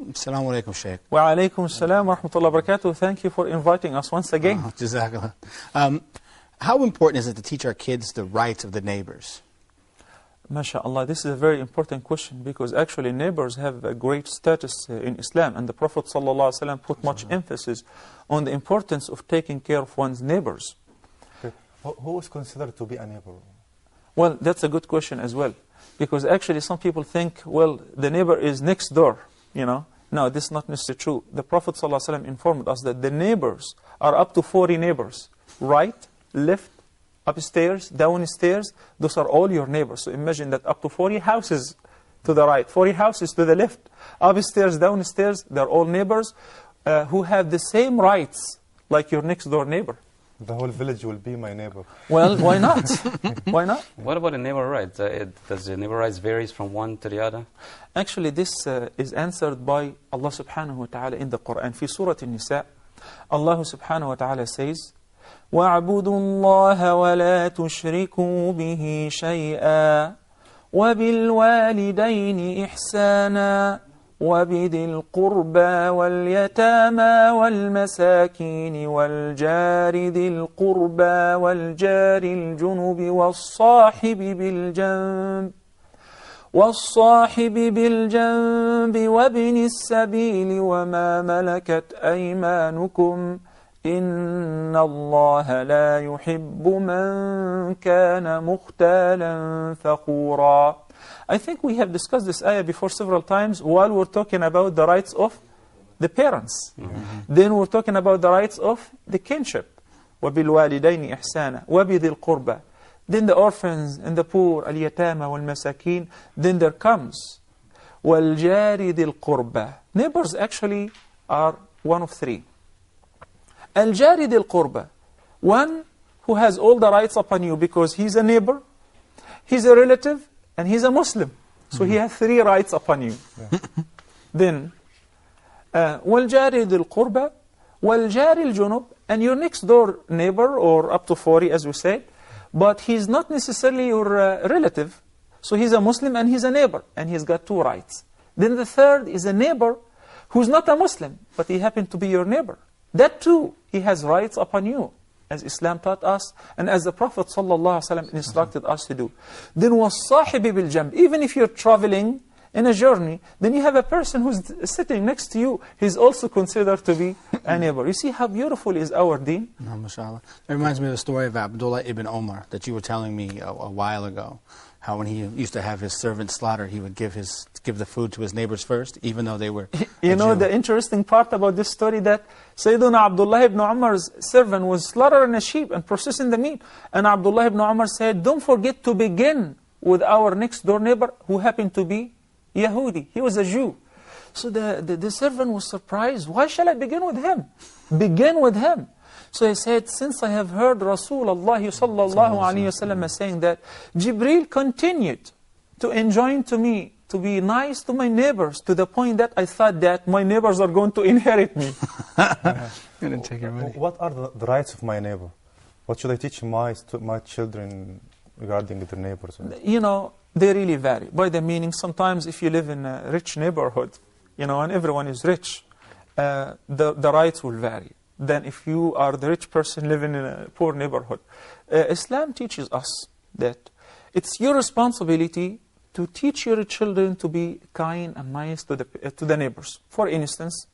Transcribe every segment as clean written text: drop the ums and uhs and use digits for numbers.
Assalamu alaikum, Shaykh. Wa alaikum assalam wa rahmatullahi wa barakatuh. Thank you for inviting us once again. Jazakallah. How important is it to teach our kids the rights of the neighbors? MashaAllah, this is a very important question because actually neighbors have a great status in Islam, and the Prophet ﷺ put much emphasis on the importance of taking care of one's neighbors. Okay. Who is considered to be a neighbor? Well, that's a good question as well, because actually some people think, well, the neighbor is next door, you know. No, this is not necessarily true. The Prophet ﷺ informed us that the neighbors are up to 40 neighbors, right, left, upstairs, downstairs. Those are all your neighbors. So imagine that up to 40 houses to the right, 40 houses to the left, upstairs, downstairs, they're all neighbors who have the same rights like your next door neighbor. The whole village will be my neighbor. Well, why not? Why not? What about the neighbor rights? Does the neighbor rights varies from one to the other? Actually, this is answered by Allah subhanahu wa ta'ala in the Quran. في Surah An-Nisa, Allah subhanahu wa ta'ala says, وَاعْبُدُوا اللَّهَ وَلَا تُشْرِكُوا بِهِ شَيْئًا وَبِالْوَالِدَيْنِ إِحْسَانًا وَبِذِي الْقُرْبَى وَالْيَتَامَى وَالْمَسَاكِينِ وَالْجَارِ ذِي الْقُرْبَى وَالْجَارِ الْجُنُبِ وَالصَّاحِبِ بِالْجَنبِ وَابْنِ السَّبِيلِ وَمَا مَلَكَتْ أَيْمَانُكُمْ إِنَّ اللَّهَ لَا يُحِبُّ مَنْ كَانَ مُخْتَالًا فَخُورًا. I think we have discussed this ayah before several times while we're talking about the rights of the parents. Then we're talking about the rights of the kinship. وَبِالْوَالِدَيْنِ إِحْسَانًا وَبِذِي الْقُرْبَى. Then the orphans and the poor, الْيَتَامَى وَالْمَسَاكِينَ. Then there comes وَالْجَارِ ذِي الْقُرْبَى. Neighbors actually are one of three. Al-Jari Dil Qurba, one who has all the rights upon you because he's a neighbor, he's a relative, and he's a Muslim. So he has three rights upon you. Then, Wal-Jari Dil Qurba, Wal-Jari Al-Junub, and your next door neighbor, or up to 40 as we said, but he's not necessarily your relative. So he's a Muslim and he's a neighbor, and he's got two rights. Then the third is a neighbor who's not a Muslim, but he happened to be your neighbor. That too, he has rights upon you, as Islam taught us, and as the Prophet ﷺ instructed us to do. Then وَالصَّاحِبِ بِالْجَنْبِ. Even if you're traveling in a journey, then you have a person who's sitting next to you. He's also considered to be a neighbor. You see how beautiful is our deen? No, mashallah. It reminds me of the story of Abdullah ibn Omar that you were telling me a while ago. How when he used to have his servants slaughter, he would give the food to his neighbors first, even though they were You know, the interesting part about this story that Sayyiduna Abdullah ibn Umar's servant was slaughtering a sheep and processing the meat. And Abdullah ibn Umar said, don't forget to begin with our next door neighbor who happened to be Yahudi. He was a Jew. So the servant was surprised. Why shall I begin with him? Begin with him. So he said, since I have heard Rasulullah sallallahu alayhi wasallam saying that Jibreel continued to enjoin to me to be nice to my neighbors to the point that I thought that my neighbors are going to inherit me. What are the rights of my neighbor? What should I teach my children regarding their neighbors? You know, they really vary. By the meaning, sometimes if you live in a rich neighborhood, you know, and everyone is rich, the rights will vary. Then if you are the rich person living in a poor neighborhood. Islam teaches us that it's your responsibility to teach your children to be kind and nice to the neighbors. For instance,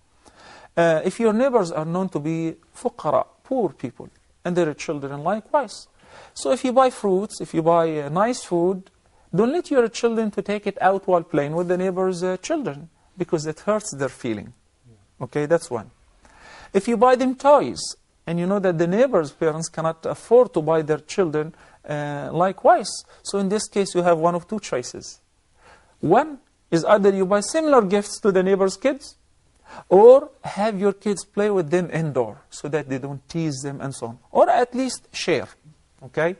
if your neighbors are known to be fuqara, poor people, and their children likewise. So if you buy fruits, if you buy nice food, don't let your children to take it out while playing with the neighbor's children, because it hurts their feeling. Okay, that's one. If you buy them toys, and you know that the neighbor's parents cannot afford to buy their children likewise. So in this case, you have one of two choices. One is either you buy similar gifts to the neighbor's kids, or have your kids play with them indoor, so that they don't tease them and so on. Or at least share. Okay?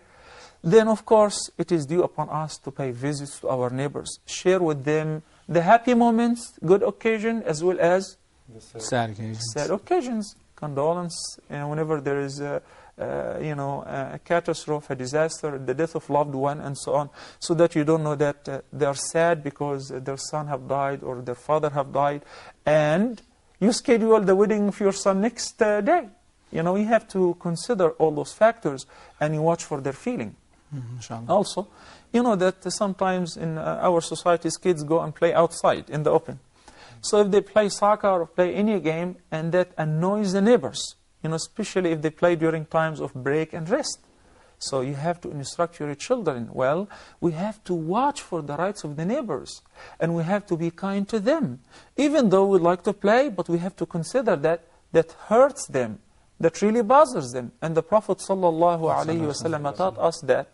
Then of course, it is due upon us to pay visits to our neighbors. Share with them the happy moments, good occasion, as well as sad occasions. Sad occasions, condolence, and whenever there is a catastrophe, a disaster, the death of loved one, and so on, so that you don't know that they are sad because their son have died or their father have died, and you schedule the wedding of your son next day. You have to consider all those factors, and you watch for their feeling. Inshallah. Also, you know that sometimes in our societies, kids go and play outside in the open. So if they play soccer or play any game, and that annoys the neighbors, especially if they play during times of break and rest. So you have to instruct your children, well, we have to watch for the rights of the neighbors, and we have to be kind to them. Even though we like to play, but we have to consider that hurts them, that really bothers them. And the Prophet ﷺ taught us that,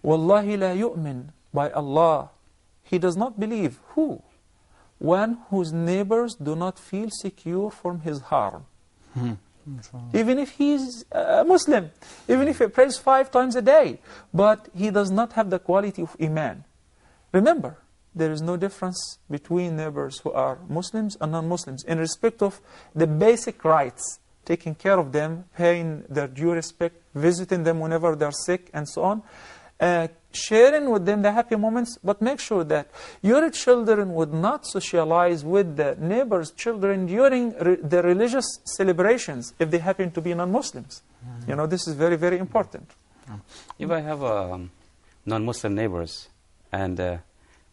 Wallahi la yu'min, by Allah, he does not believe. Who? One whose neighbors do not feel secure from his harm. Even if he's a Muslim, even if he prays 5 times a day, but he does not have the quality of Iman. Remember, there is no difference between neighbors who are Muslims and non-Muslims in respect of the basic rights, taking care of them, paying their due respect, visiting them whenever they're sick, and so on. Sharing with them the happy moments, but make sure that your children would not socialize with the neighbors' children during the religious celebrations if they happen to be non-Muslims. This is very, very important. If I have non-Muslim neighbors and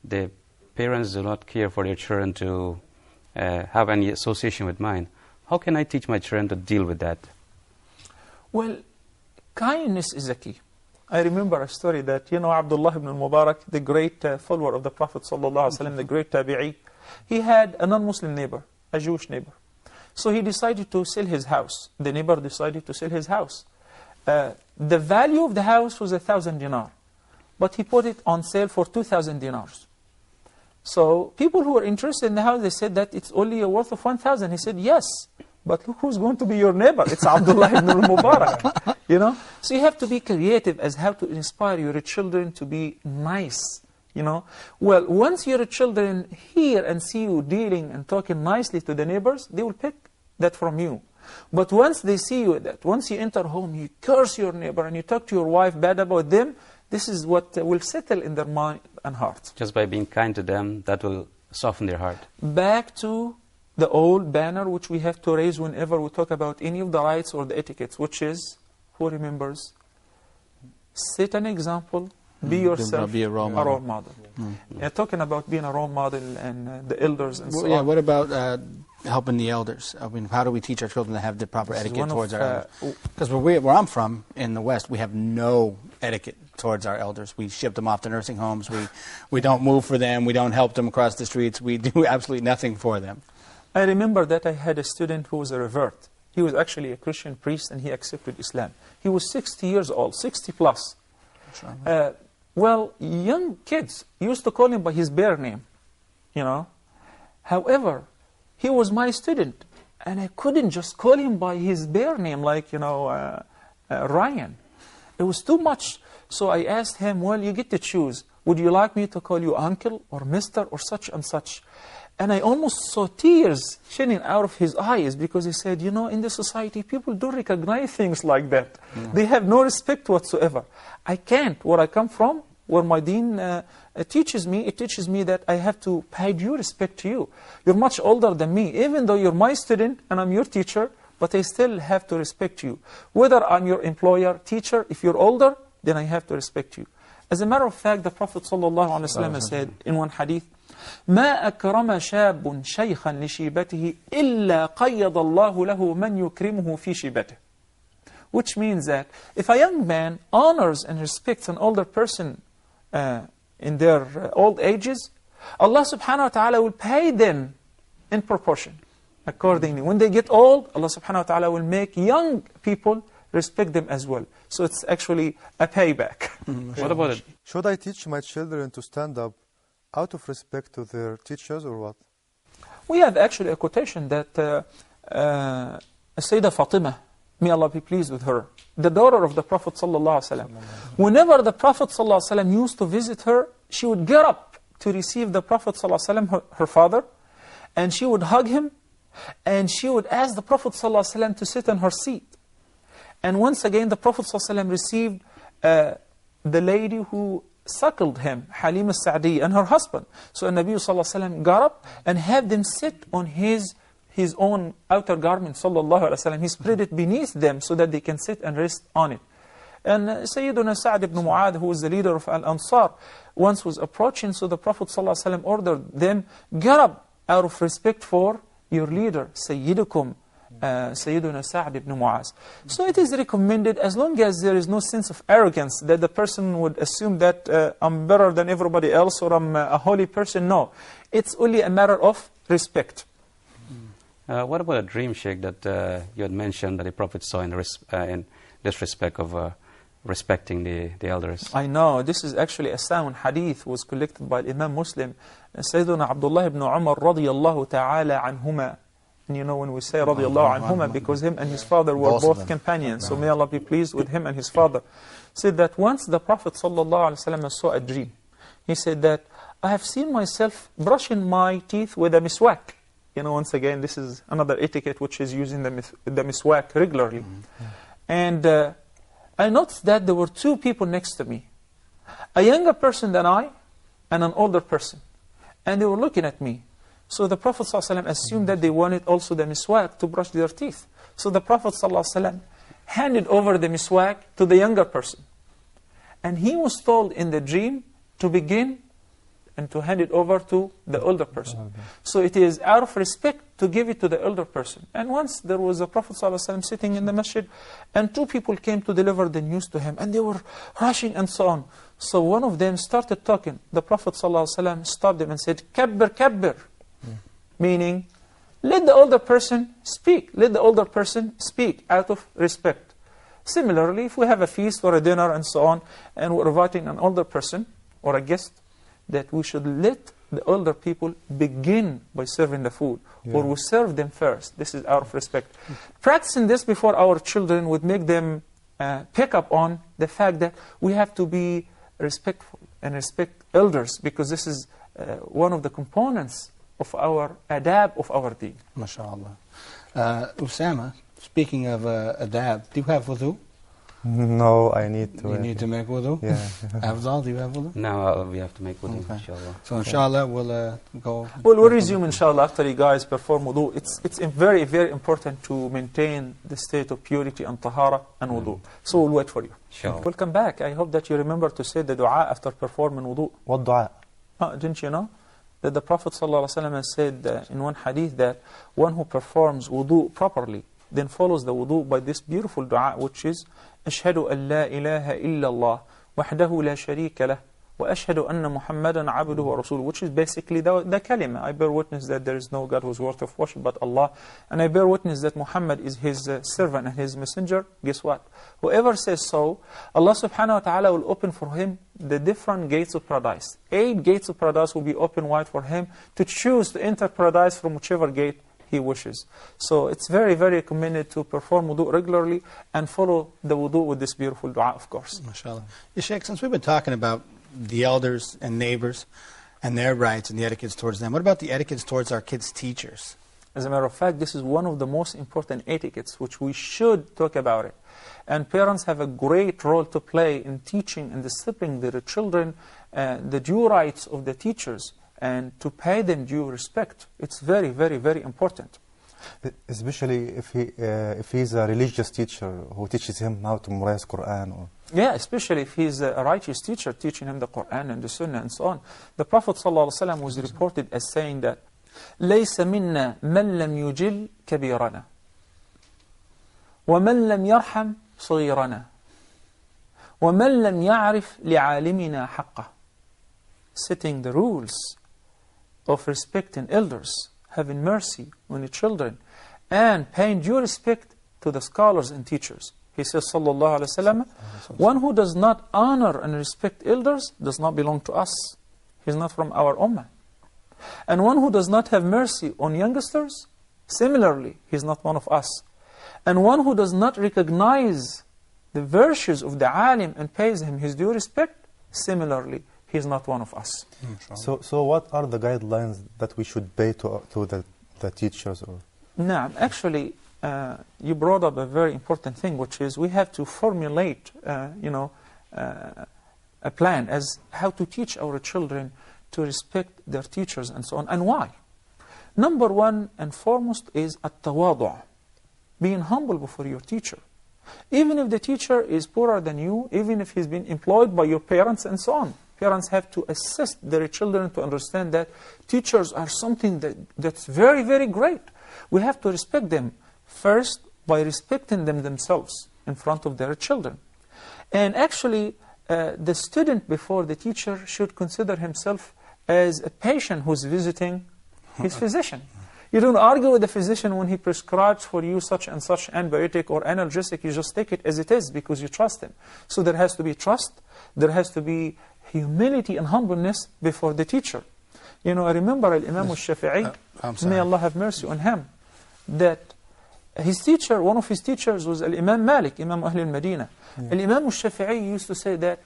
the parents do not care for their children to have any association with mine, how can I teach my children to deal with that? Well, kindness is a key. I remember a story that, Abdullah ibn al-Mubarak, the great follower of the Prophet ﷺ, the great tabi'i, he had a non-Muslim neighbor, a Jewish neighbor. So he decided to sell his house. The neighbor decided to sell his house. The value of the house was 1,000 dinar, but he put it on sale for 2,000 dinars. So people who were interested in the house, they said that it's only a worth of 1,000. He said, yes, but look who's going to be your neighbor. It's Abdullah ibn al-Mubarak. So you have to be creative as how to inspire your children to be nice. Well, once your children hear and see you dealing and talking nicely to the neighbors, they will pick that from you. But once they see you, that once you enter home, you curse your neighbor and you talk to your wife bad about them, this is what will settle in their mind and heart. Just by being kind to them, that will soften their heart. Back to the old banner which we have to raise whenever we talk about any of the rights or the etiquettes, which is, who remembers? Set an example, be yourself be a role model. Talking about being a role model and the elders and so on. What about helping the elders? I mean, how do we teach our children to have the proper etiquette towards our elders? Because where I'm from, in the West, we have no etiquette towards our elders. We ship them off to nursing homes. We don't move for them. We don't help them across the streets. We do absolutely nothing for them. I remember that I had a student who was a revert. He was actually a Christian priest and he accepted Islam. He was 60 years old, 60 plus. Well, young kids used to call him by his bare name, However, he was my student and I couldn't just call him by his bare name like, Ryan. It was too much. So I asked him, well, you get to choose. Would you like me to call you uncle or mister or such and such? And I almost saw tears shining out of his eyes because he said, in this society, people don't recognize things like that. They have no respect whatsoever. I can't. Where I come from, where my deen teaches me, it teaches me that I have to pay due respect to you. You're much older than me. Even though you're my student and I'm your teacher, but I still have to respect you. Whether I'm your employer, teacher, if you're older, then I have to respect you. As a matter of fact, the Prophet ﷺ said in one hadith, ما أكرم شاب شيخا لشيبته إلا قيض الله له من يكرمه في شيبته. Which means that if a young man honors and respects an older person in their old ages, Allah subhanahu wa ta'ala will pay them in proportion, accordingly. When they get old, Allah subhanahu wa ta'ala will make young people respect them as well. So it's actually a payback. What about it? Should I teach my children to stand up out of respect to their teachers or what? We have actually a quotation that Sayyidah Fatima, may Allah be pleased with her, the daughter of the Prophet ﷺ, whenever the Prophet ﷺ used to visit her, she would get up to receive the Prophet ﷺ, her father, and she would hug him, and she would ask the Prophet ﷺ to sit on her seat. And once again, the Prophet ﷺ received the lady who suckled him, Halim al-Sa'di, and her husband. So Nabi ﷺ got up and had them sit on his own outer garment, sallallahu alaihi wasallam. He spread it beneath them so that they can sit and rest on it. And Sayyiduna Sa'd ibn Mu'adh, who was the leader of Al-Ansar, once was approaching, so the Prophet ﷺ ordered them, get up out of respect for your leader, Sayyidukum, Sayyiduna Sa'd ibn Mu'adh. So it is recommended, as long as there is no sense of arrogance, that the person would assume that I'm better than everybody else, or I'm a holy person. No, it's only a matter of respect. What about a dream, Sheikh, that you had mentioned that the Prophet saw in this respect of respecting the elders? I know, this is actually a sound hadith, was collected by Imam Muslim. Sayyiduna Abdullah ibn Umar radiyallahu ta'ala anhuma. And you know when we say radiyallahu anhuma, because him and his father were both companions. So may Allah be pleased with him and his father. Said that once the Prophet sallallahu alaihi wasallam saw a dream. He said that, I have seen myself brushing my teeth with a miswak. You know, once again, this is another etiquette which is using the miswak regularly. And I noticed that there were two people next to me. A younger person than I, and an older person. And they were looking at me. So the Prophet ﷺ assumed that they wanted also the miswak to brush their teeth. So the Prophet ﷺ handed over the miswak to the younger person. And he was told in the dream to begin and to hand it over to the older person. So it is out of respect to give it to the elder person. And once there was a Prophet ﷺ sitting in the masjid, and two people came to deliver the news to him, and they were rushing and so on. So one of them started talking. The Prophet ﷺ stopped them and said, Kabbir, Kabbir. Meaning, let the older person speak. Let the older person speak out of respect. Similarly, if we have a feast or a dinner and so on, and we're inviting an older person or a guest, that we should let the older people begin by serving the food, or we serve them first. This is out of respect. Practicing this before our children would make them pick up on the fact that we have to be respectful and respect elders, because this is one of the components of our adab of our deen. MashaAllah. Usama, speaking of adab, do you have wudu? No, I need to. You need to make wudu? Yeah. Afdal, do you have wudu? Now we have to make wudu, Okay. inshallah. So inshallah, we'll go. Well, we'll resume inshallah after you guys perform wudu. It's very, very important to maintain the state of purity and tahara and wudu. So we'll wait for you. Inshallah. Welcome back. I hope that you remember to say the dua after performing wudu. What dua? Didn't you know? That the Prophet ﷺ has said in one hadith that one who performs wudu properly, then follows the wudu by this beautiful dua, which is أشهد أن لا إله إلا الله وحده لا شريك له وأشهد أن محمدا عبده ورسوله, which is basically the kalima. I bear witness that there is no God who is worthy of worship but Allah, and I bear witness that Muhammad is his servant and his messenger. Guess what? Whoever says so, Allah subhanahu wa ta'ala will open for him the different gates of paradise. 8 gates of paradise will be open wide for him to choose to enter paradise from whichever gate he wishes. So it's very, very recommended to perform wudu regularly and follow the wudu with this beautiful dua, of course. MashaAllah. Yeah, Sheikh, since we've been talking about the elders and neighbors and their rights and the etiquettes towards them, what about the etiquettes towards our kids' teachers? As a matter of fact, this is one of the most important etiquettes which we should talk about it. And parents have a great role to play in teaching and disciplining their children the due rights of the teachers, and to pay them due respect. It's very, very, very important. Especially if he's a religious teacher who teaches him how to memorize Quran. Or Yeah, especially if he's a righteous teacher teaching him the Quran and the Sunnah and so on. The Prophet ﷺ was reported as saying that لَيْسَ مِنَّا مَنْ لَمْ يُجِلْ كَبِيرَنَا وَمَنْ لَمْ يَرْحَمْ صَغِيرَنَا وَمَنْ لَمْ يَعْرِفْ لِعَالِمِنَا حَقَّهُ. Setting the rules of respecting elders, having mercy on the children, and paying due respect to the scholars and teachers. He says, sallallahu alaihi wasallam, one who does not honor and respect elders does not belong to us. He's not from our ummah. And one who does not have mercy on youngsters, similarly, he's not one of us. And one who does not recognize the virtues of the alim and pays him his due respect, similarly, he's not one of us. So what are the guidelines that we should pay to the teachers? Or Actually, you brought up a very important thing, which is we have to formulate, a plan as how to teach our children to respect their teachers and so on, and why. Number one and foremost is at-tawadu', being humble before your teacher. Even if the teacher is poorer than you, even if he's been employed by your parents and so on, parents have to assist their children to understand that teachers are something that's very, very great. We have to respect them first by respecting them themselves in front of their children. And actually, the student before the teacher should consider himself as a patient who's visiting his physician. You don't argue with the physician when he prescribes for you such and such antibiotic or analgesic. You just take it as it is because you trust him. So there has to be trust. There has to be humility and humbleness before the teacher. I remember Imam al-Shafi'i, may Allah have mercy on him, that his teacher, one of his teachers was Imam Malik, Imam Ahl al-Madinah. Imam al-Shafi'i used to say that,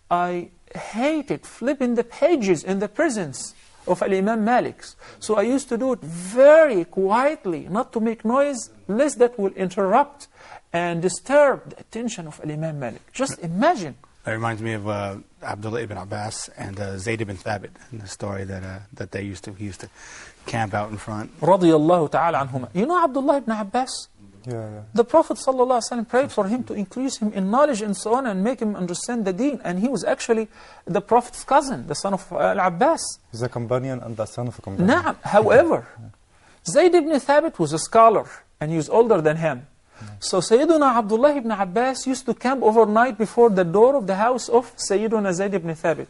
I hated flipping the pages in the presence of Imam Malik. So I used to do it very quietly, not to make noise, lest that will interrupt and disturb the attention of Imam Malik. Just imagine. That reminds me of Abdullah ibn Abbas and Zayd ibn Thabit, and the story that he used to camp out in front. Radiyallahu ta'ala anhuma. You know Abdullah ibn Abbas? Yeah. The Prophet ﷺ prayed for him to increase him in knowledge and so on and make him understand the deen. And he was actually the Prophet's cousin, the son of Al-Abbas. He's a companion and the son of a companion. Naam. However, Zayd ibn Thabit was a scholar and he was older than him. So Sayyiduna Abdullah ibn Abbas used to camp overnight before the door of the house of Sayyiduna Zayd ibn Thabit.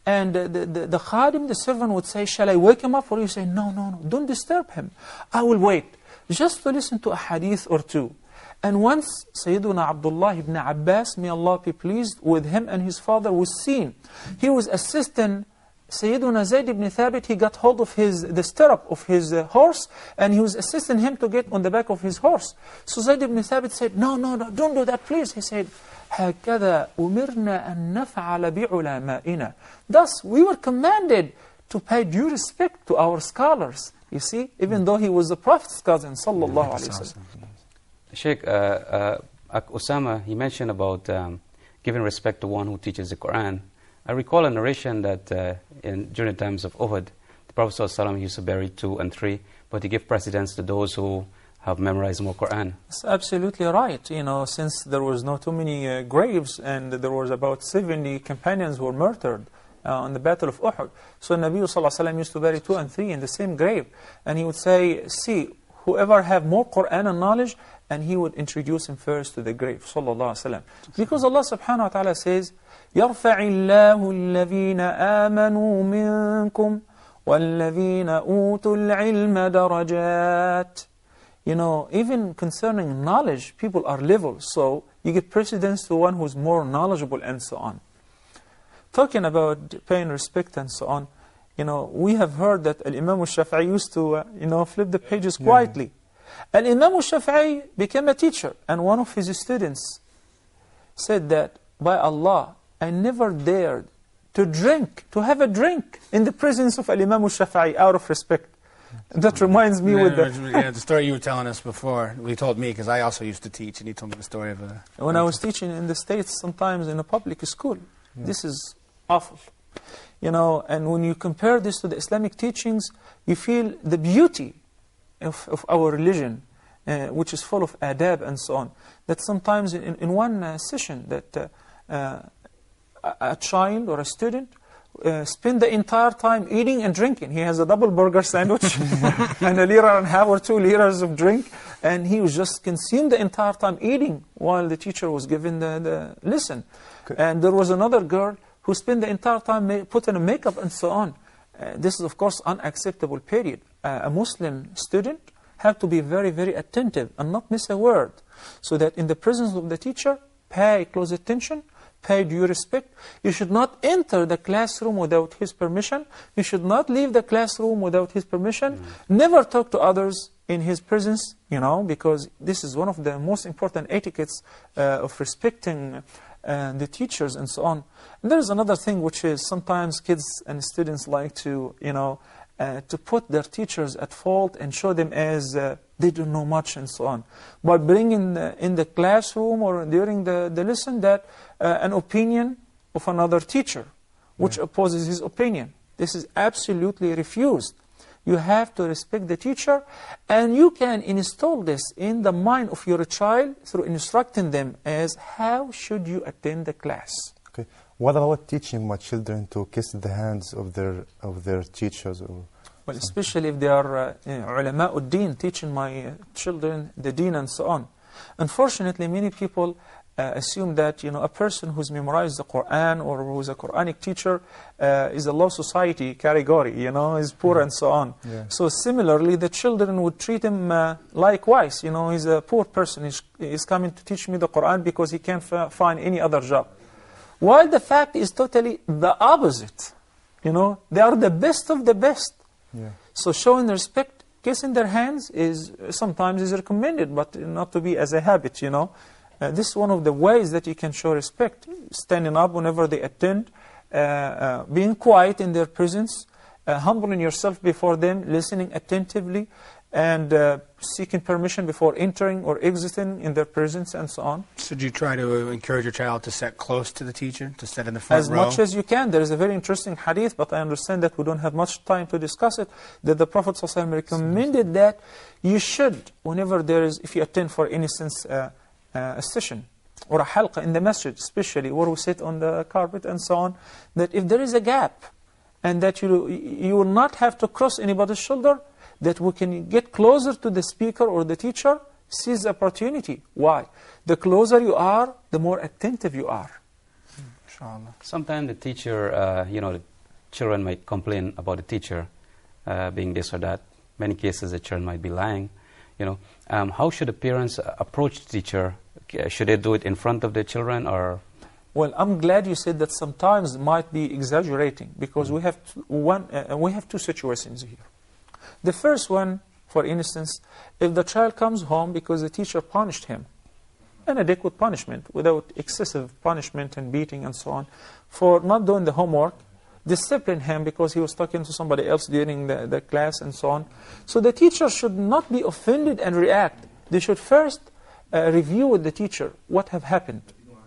And the khadim, the servant would say, shall I wake him up? Or you say, no, don't disturb him. I will wait. Just to listen to a hadith or two. And once Sayyiduna Abdullah ibn Abbas, may Allah be pleased with him and his father, was seen. He was assisting Sayyiduna Zayd ibn Thabit. He got hold of the stirrup of his horse, and he was assisting him to get on the back of his horse. So Zayd ibn Thabit said, no, don't do that, please. He said, هَكَذَا أُمِرْنَا أَن نَفْعَلَ بِعُلَمَائِنَا. Thus, we were commanded to pay due respect to our scholars. You see, even though he was the Prophet's cousin, sallallahu alaihi wasallam. Sheikh, Osama, he mentioned about giving respect to one who teaches the Quran. I recall a narration that during the times of Uhud, the Prophet ﷺ used to bury 2 and 3, but he gave precedence to those who have memorized more Quran. That's absolutely right. Since there was not too many graves, and there was about 70 companions who were murdered on the Battle of Uhud. So Nabi ﷺ used to bury 2 and 3 in the same grave. And he would say, see, whoever have more Quran and knowledge, and he would introduce him first to the grave, sallallahu alaihi wasallam. Because Allah subhanahu wa ta'ala says, يَرْفَعِ اللَّهُ الَّذِينَ آمَنُوا مِنْكُمْ وَالَّذِينَ أُوتُوا الْعِلْمَ دَرَجَاتٍ. Even concerning knowledge, people are level. So you give precedence to one who's more knowledgeable and so on. Talking about paying respect and so on, we have heard that Imam al-Shafi'i used to, flip the pages quietly. And Imam al-Shafi'i became a teacher, and one of his students said that, by Allah, I never dared to have a drink in the presence of Imam al-Shafi'i out of respect. That reminds me with the story you were telling us before. He told me, because I also used to teach, and he told me the story of when I was teaching in the States, sometimes in a public school. This is awful. And when you compare this to the Islamic teachings, you feel the beauty of our religion, which is full of adab and so on. That sometimes in one session, that a child or a student spend the entire time eating and drinking. He has a double burger sandwich and a lira and a half or 2 liters of drink, and he was just consumed the entire time eating while the teacher was giving the lesson. And there was another girl who spent the entire time putting on makeup and so on. This is, of course, unacceptable period. A Muslim student have to be very, very attentive and not miss a word, so that in the presence of the teacher, pay close attention, pay due respect. You should not enter the classroom without his permission. You should not leave the classroom without his permission. Never talk to others in his presence, because this is one of the most important etiquettes of respecting the teachers and so on. And there's another thing, which is sometimes kids and students like to, to put their teachers at fault and show them as they don't know much and so on. But bring in the classroom or during the lesson that an opinion of another teacher, which opposes his opinion. This is absolutely refused. You have to respect the teacher, and you can install this in the mind of your child through instructing them as how should you attend the class. Okay. What about teaching my children to kiss the hands of their teachers? Or well, especially if they are ulama ud-din, teaching my children the deen and so on. Unfortunately, many people assume that a person who's memorized the Quran or who's a Quranic teacher is a low society category, is poor and so on. Yeah. So similarly, the children would treat him likewise. He's a poor person. He's coming to teach me the Quran because he can't find any other job. While the fact is totally the opposite. They are the best of the best. Yeah. So showing respect, kissing their hands sometimes is recommended, but not to be as a habit, this is one of the ways that you can show respect. Standing up whenever they attend, being quiet in their presence, humbling yourself before them, listening attentively, and seeking permission before entering or exiting in their presence and so on. So do you try to encourage your child to sit close to the teacher, to sit in the front row? As much as you can. There is a very interesting hadith, but I understand that we don't have much time to discuss it, that the Prophet ﷺ recommended that you should, whenever if you attend, for instance, a session or a halqa in the masjid, especially where we sit on the carpet and so on, that if there is a gap and that you will not have to cross anybody's shoulder, that we can get closer to the speaker or the teacher, seize the opportunity. Why? The closer you are, the more attentive you are. Inshallah. Sometimes the teacher, the children might complain about the teacher being this or that. Many cases the children might be lying. How should the parents approach the teacher? Should they do it in front of the children or? Well, I'm glad you said that sometimes it might be exaggerating, because we have two situations here. The first one, for instance, if the child comes home because the teacher punished him, an adequate punishment, without excessive punishment and beating and so on, for not doing the homework, discipline him because he was talking to somebody else during the class and so on. So the teacher should not be offended and react. They should first review with the teacher what have happened.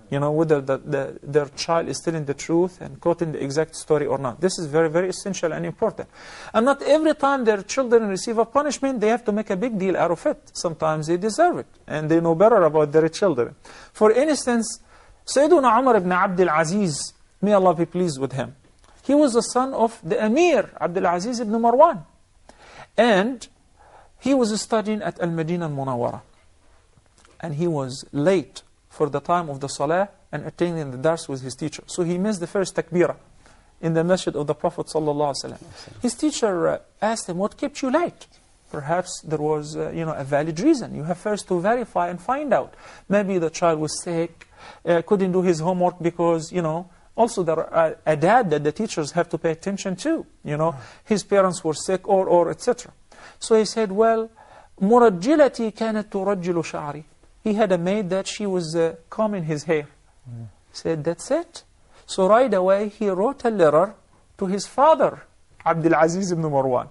Whether their child is telling the truth and quoting the exact story or not. This is very, very essential and important. And not every time their children receive a punishment, they have to make a big deal out of it. Sometimes they deserve it, and they know better about their children. For instance, Sayyiduna Umar ibn Abdul Aziz, may Allah be pleased with him. He was the son of the Emir, Abdul Aziz ibn Marwan. And he was studying at Al-Madinah Al-Munawwara. And he was late for the time of the salah and attending the dars with his teacher. So he missed the first takbirah in the masjid of the Prophet ﷺ. His teacher asked him, what kept you late? Perhaps there was a valid reason. You have first to verify and find out. Maybe the child was sick, couldn't do his homework because, also there are adab that the teachers have to pay attention to. His parents were sick or etc. So he said, well, مرجلتي كانت ترجل شعري. He had a maid that she was combing his hair. He said, that's it. So right away, he wrote a letter to his father, Abdul Aziz ibn Marwan.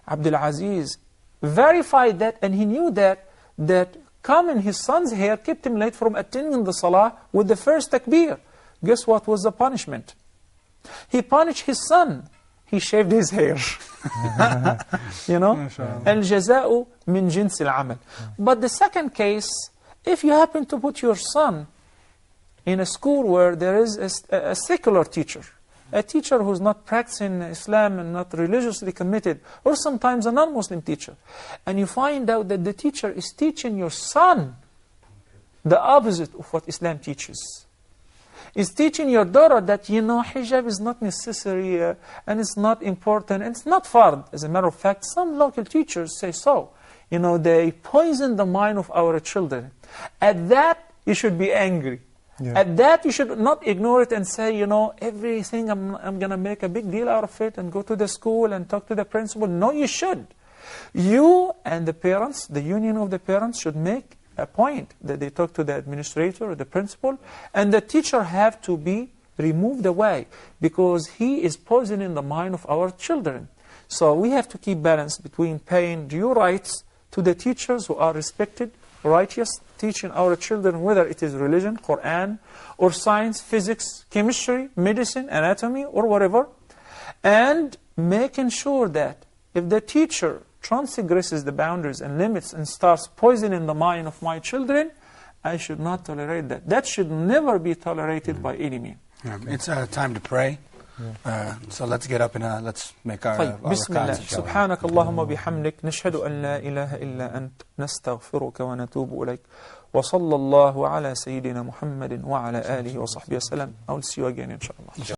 Abdul Aziz verified that, and he knew that combing his son's hair kept him late from attending the salah with the first takbir. Guess what was the punishment? He punished his son. He shaved his hair. Al-jaza'u min jins al-amal. But the second case, if you happen to put your son in a school where there is a secular teacher, a teacher who's not practicing Islam and not religiously committed, or sometimes a non-Muslim teacher, and you find out that the teacher is teaching your son the opposite of what Islam teaches, is teaching your daughter that, hijab is not necessary and it's not important and it's not fard. As a matter of fact, some local teachers say so. They poison the mind of our children. At that, you should be angry. Yeah. At that, you should not ignore it and say, everything, I'm going to make a big deal out of it and go to the school and talk to the principal. No, you should. You and the parents, the union of the parents, should make a point that they talk to the administrator or the principal, and the teacher have to be removed away because he is poisoning the mind of our children. So we have to keep balance between paying due rights to the teachers who are respected, righteous, teaching our children whether it is religion, Quran, or science, physics, chemistry, medicine, anatomy, or whatever, and making sure that if the teacher transgresses the boundaries and limits and starts poisoning the mind of my children, I should not tolerate that. That should never be tolerated by any means. It's time to pray. So let's get up and let's make our بسم الله سبحانك اللهم وبحمدك نشهد أن لا إله إلا أنت نستغفرك ونتوب إليك وصلى الله على سيدنا محمد وعلى آله وصحبه وسلم. I will see you again إن شاء الله.